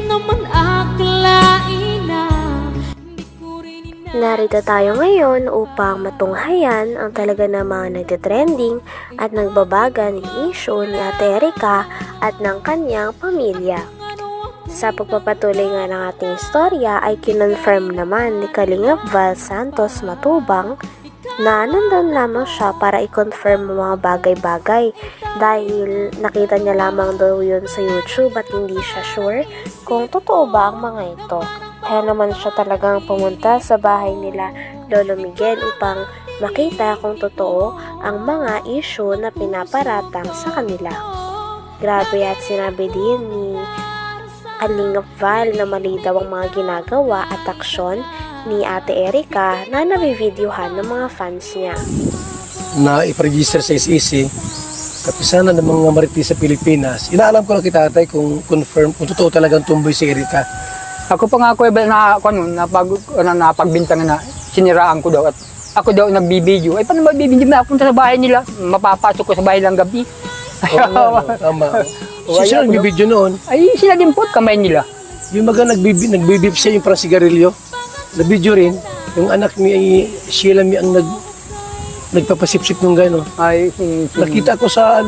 naman akalain na. Narito tayo ngayon upang matunghayan ang talaga namang nagtitrending at nagbabaga ni issue ni Ate Erica at ng kanyang pamilya. Sa pagpapatuloy nga ng ating istorya ay kinonfirm naman ni Kalingap Val Santos Matubang na nandun lamang siya para i-confirm ang mga bagay-bagay dahil nakita niya lamang daw yun sa YouTube at hindi siya sure kung totoo ba ang mga ito. Kaya naman siya talagang pumunta sa bahay nila Lolo Miguel upang makita kung totoo ang mga issue na pinaparatang sa kanila. Grabe, at sinabi din ni Kalingap Val na mali daw ang mga ginagawa at aksyon ni Ate Erica na nabivideohan ng mga fans niya. Na iparegister sa SEC, kapisanan ng mga marites sa Pilipinas. Inaalam ko lang kita, Tatay, kung confirm, kung totoo talagang tumboy si Erica. Ako pa nga ako napagbintangan na siniraan ko daw at ako daw nagbibideo. Ay paano magbibideo na ako sa bahay nila? Mapapasok ko sa bahay lang gabi. Oo, tama. Sino nagbibideo noon? Ay sila din po, kamay nila. Yung mga nagbibip siya yung parang sigarilyo. Nabidyo rin, yung anak ni Sheila Mi ang nagpapasipsip nung gano'n. Ay, Nakita ko sa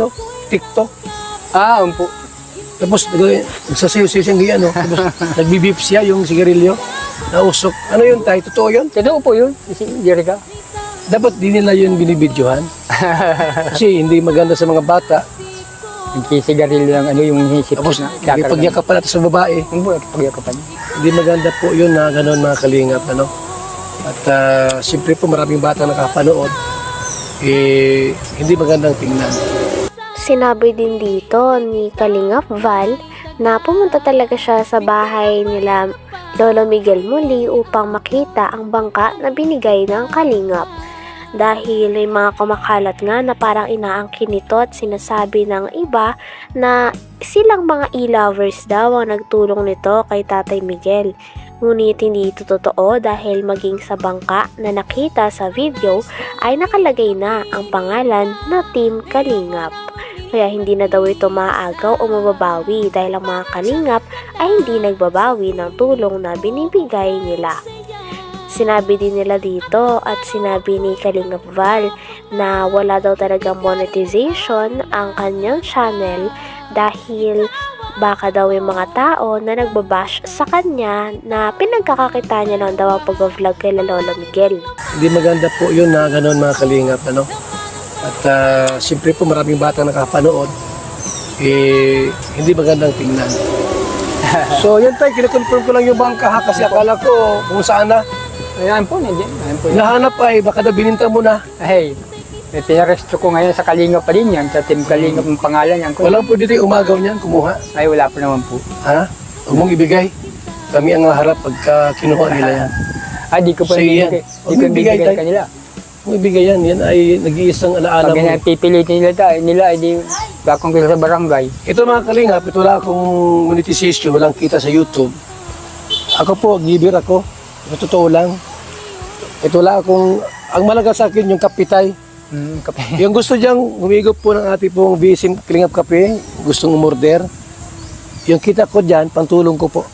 TikTok. Umpo. Tapos nagsasayo-sayo siyang ano. Tapos nagbibip siya yung sigarilyo. Nausok. Ano yun, Tay? Totoo yun? Totoo po yun, si Jerica. Dapat di nila yun binibidyohan. Kasi hindi maganda sa mga bata. Nagkisigarilyo lang yung hisip Tapos na. ipagyakapan natin sa babae. Umpo, pagyakapan. Hindi maganda po yun na gano'n, mga kalingap. At siyempre po maraming bata nakapanood. Hindi magandang tingnan. Sinabi din dito ni Kalingap Val na pumunta talaga siya sa bahay nila Lolo Miguel muli upang makita ang bangka na binigay ng Kalingap. Dahil may mga kumakalat nga na parang inaangkin nito at sinasabi ng iba na silang mga e-lovers daw ang nagtulong nito kay Tatay Miguel. Ngunit hindi ito totoo dahil maging sa bangka na nakita sa video ay nakalagay na ang pangalan na Team Kalingap. Kaya hindi na daw ito maaagaw o mababawi dahil ang mga kalingap ay hindi nagbabawi ng tulong na binibigay nila. Sinabi din nila dito at sinabi ni Kalingap Val na wala daw talagang monetization ang kanyang channel dahil baka daw yung mga tao na nagbabash sa kanya na pinagkakakita niya lang daw ang pag-vlog kay Lolo Miguel. Hindi maganda po yun na gano'n, mga kalingap. At siyempre po maraming bata nakapanood. Hindi magandang tingnan. So yun, Tay, kinakonfirm ko lang yung bangka ha, kasi akala ko kung saan na. Ayan po, nandiyan. Nahanap ay, baka na bininta mo na. Hey, pinaresto ko ngayon sa Kalingap pa din yan, sa Team Kalingap ang pangalan yan. Walang pwede tayo umagaw niyan, kumuha. Ay, wala po naman po. Ha? Huwag mong ibigay. Kami ang harap pagka kinuha nila yan. Di ko pa Sige yan. Di ko ibigay kanila. Kung ibigay yan, yan ay nag-iisang alaala Pag mo. pipilitin nila, di bakong kita sa barangay. Ito, mga kalingap, ito wala akong monetization, walang kita sa YouTube. Ako po, giver ako. Sa totoo lang. Ito wala akong, ang malaga sa akin yung kapitay. Kape. Yung gusto diyang humigop po ng ating pong bisim Kalingap Kape, gustong umorder, yung kita ko dyan, pantulong ko po.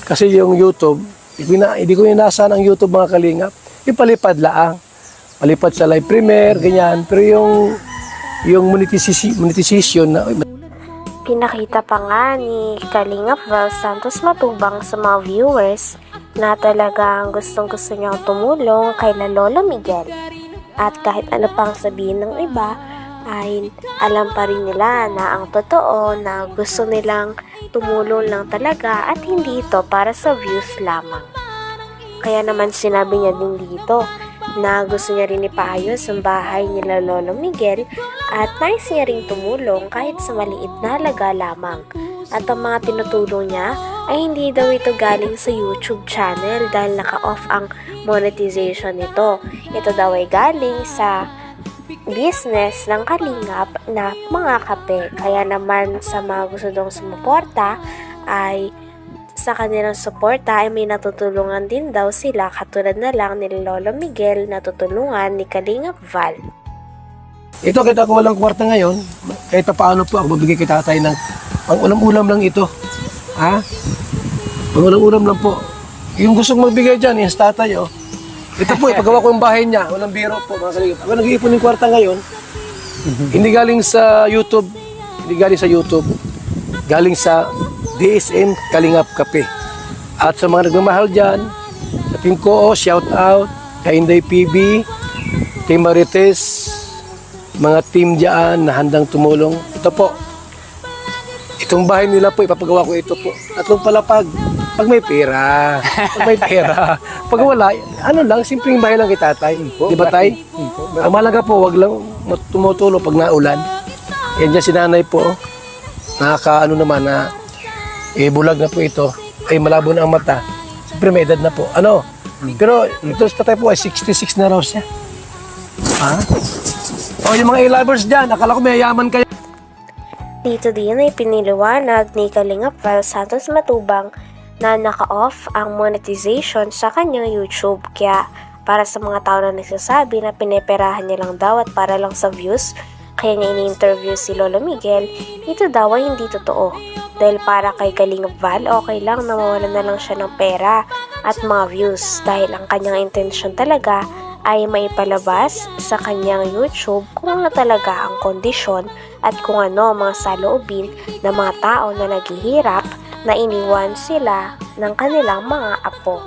Kasi yung YouTube, hindi ko inasahan ang YouTube, mga kalingap, ipalipad laang. Palipad sa live premiere, ganyan. Pero yung monetization na... Pinakita pa nga ni Kalingap Val Santos Matubang sa mga viewers na talagang gustong-gusto niyang tumulong kay Lolo Miguel. At kahit ano pang sabihin ng iba, ay alam pa rin nila na ang totoo na gusto nilang tumulong lang talaga at hindi ito para sa views lamang. Kaya naman sinabi niya din dito na gusto niya rin ipaayos ang bahay nila Lolo Miguel at nais niya rin tumulong kahit sa maliit na halaga lamang. At ang mga tinutulong niya ay hindi daw ito galing sa YouTube channel dahil naka-off ang monetization nito. Ito daw ay galing sa business ng Kalingap na mga kape. Kaya naman sa mga gusto dong sumuporta ay sa kanilang suporta ay may natutulungan din daw sila katulad na lang ni Lolo Miguel na tutulungan ni Kalingap Val. Ito, kita ko walang kwarta ngayon. Kahit pa paano po ako mabigay kay tatay ng pang ulam-ulam lang ito. Ha? Walang ulam lang po. Yung gustong magbigay dyan, yung tatay, oh. Ito po, ipagawa ko yung bahay niya. Walang biro po, mga kalingap. Ako nag-iipon ng kwarta ngayon. Hindi galing sa YouTube. Galing sa DSN Kalingap Kape. At sa mga nagmamahal dyan, sa Team Ko, shout out. Kay Inday PB, Team Marites, mga team dyan na handang tumulong. Ito po. Itong bahay nila po, ipapagawa ko ito po. Tatlong palapag. Pag may pera. Pag wala, ano lang, simpleng bahay lang kay tatay. Di ba tay? Ang mahalaga po, wag lang tumutulo pag naulan. Yan dyan si nanay po. Nakakaano naman na bulag na po ito. Ay malabo na ang mata. Siyempre may edad na po. Ano? Pero ito sa tatay po ay 66 na raw siya. Ha? O yung mga e-lovers dyan, akala ko may yaman kayo. Dito din ay piniliwanag ni Kalingap Val Santos Matubang na naka-off ang monetization sa kanyang YouTube. Kaya para sa mga tao na nagsasabi na pineperahan niya lang daw at para lang sa views, kaya niya ini-interview si Lolo Miguel, ito daw ay hindi totoo. Dahil para kay Kalingap Val, okay lang na mawalan na lang siya ng pera at mga views dahil ang kanyang intensyon talaga ay maipalabas sa kanyang YouTube kung ano talaga ang kondisyon at kung ano mga saloobin ng mga tao na naghihirap na iniwan sila ng kanilang mga apo.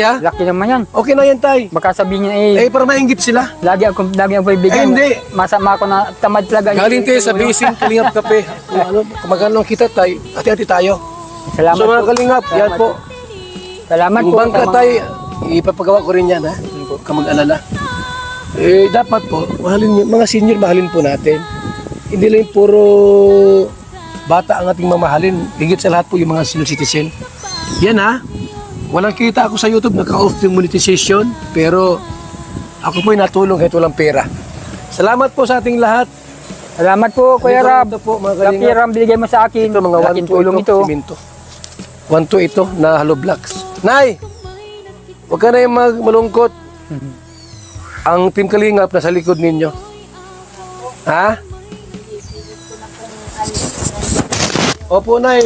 Yeah? Laki naman yan. Okay na yan tay. Baka sabihin niya Para maingit sila. lagi ako bibigyan. Hindi. Masama ako na tamad talaga. Galing tayo sa Bisin Kalingap Kape. Kung magkano lang kita tay, hati-hati tayo. Salamat So mga po. Kalingap, yan po. Salamat Yung po. bangka tay, ipapagawa ko rin yan ha. Huwag ka mag-alala. Dapat po, mahalin yung mga senior, mahalin po natin. Hindi lang puro bata ang ating mamahalin. Higit sa lahat po yung mga senior citizen. Yan ha. Walang kita ako sa YouTube, naka-off yung monetization. Pero ako po yung natulong kahit walang pera. Salamat po sa ating lahat. Salamat po, Kuya Rab. Ito po, mga Lapi Kalingap. Ram, binigay mo sa akin. Ito mga Laking 1-2 tulong ito. Siminto. 1-2 ito na hollow blocks. Nay! Huwag ka na yung malungkot. Ang Team Kalingap nasa likod ninyo. Ha? Opo, Nay.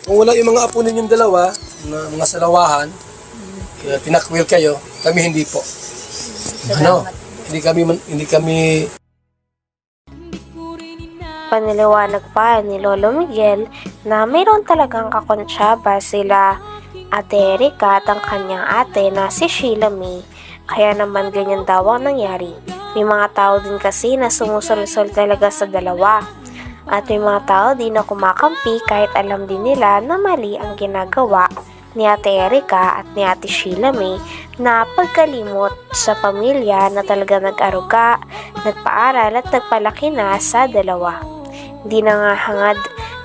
Kung wala yung mga apo ninyong dalawa, na mga salawahan, tinakwil kayo, kami hindi po. Ano? Hindi kami Paniliwanag pa ni Lolo Miguel na mayroon talagang kakonsyaba sila Ate Erika at ang kanyang ate na si Sheila May. Kaya naman ganyan daw ang nangyari. May mga tao din kasi na sumusulsol talaga sa dalawa. At may mga tao din na kumakampi kahit alam din nila na mali ang ginagawa ni Ate Erika at ni Ate Sheila May na pagkalimot sa pamilya na talaga nag-aruga, nagpaaral at nagpalaki na sa dalawa. Hindi na nga hangad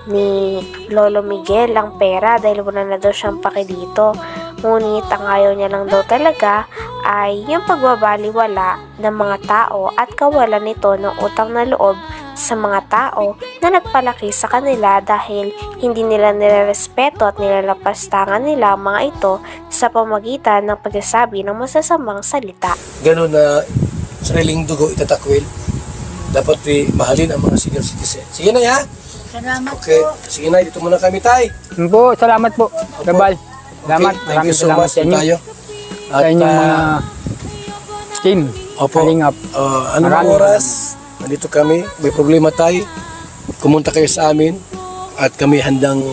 ni Lolo Miguel ang pera dahil wala na daw siyang paki dito. Ngunit ang ayaw niya lang daw talaga ay yung pagbabaliwala ng mga tao at kawalan nito ng utang na loob sa mga tao na nagpalaki sa kanila dahil hindi nila nilerespeto at nilalapastangan nila ang mga ito sa pamagitan ng pagsasabi ng masasamang salita. gano'n na sariling dugo itatakwil. Dapat mahalin ang mga senior citizen. Sige na ya. Salamat Okay. Sige na, dito muna kami tay. Po, salamat po. Gabal. Salamat. Okay, thank Maraming you so salamat much sa inyo. tayo. Sa inyong mga team. Opo. Kalingap. Anong Maraming oras? Nandito kami. May problema tayo. Kumunta kayo sa amin. At kami handang,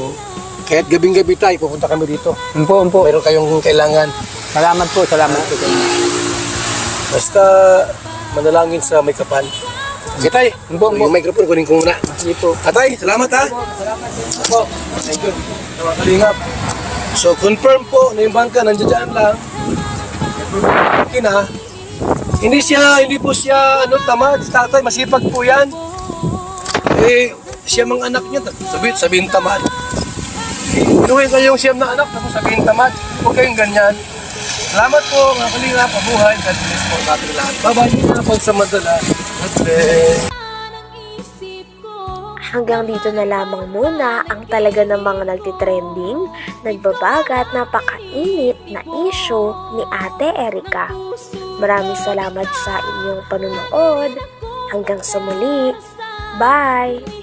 kahit gabing-gabi tayo, pupunta kami dito. Umpo. Meron kayong kailangan. Salamat po sa inyo. Basta manalangin sa may kapal. Okay tay. Umpo. Yung microphone, kunin ko muna. Dito. Atay, salamat ha. Opo. Thank you. Mga Kalingap. So, confirm po na yung bangka nandiyan dyan lang. Okay na. Hindi po siya, tamad. Tatay, masipag po yan. Siya mga anak niya, sabihin tamad. Inuhin kayong siyam na anak, tapos sabihin tamad. Huwag kayong ganyan. Salamat po, mga Kalingap, mabuhay. God bless po sa ating lahat. Bye-bye na pagsamantala. God bless. Hanggang dito na lamang muna ang talaga namang nagtitrending, nagbabaga at napakainit na issue ni Ate Erika. Maraming salamat sa inyong panunood. Hanggang sa muli. Bye!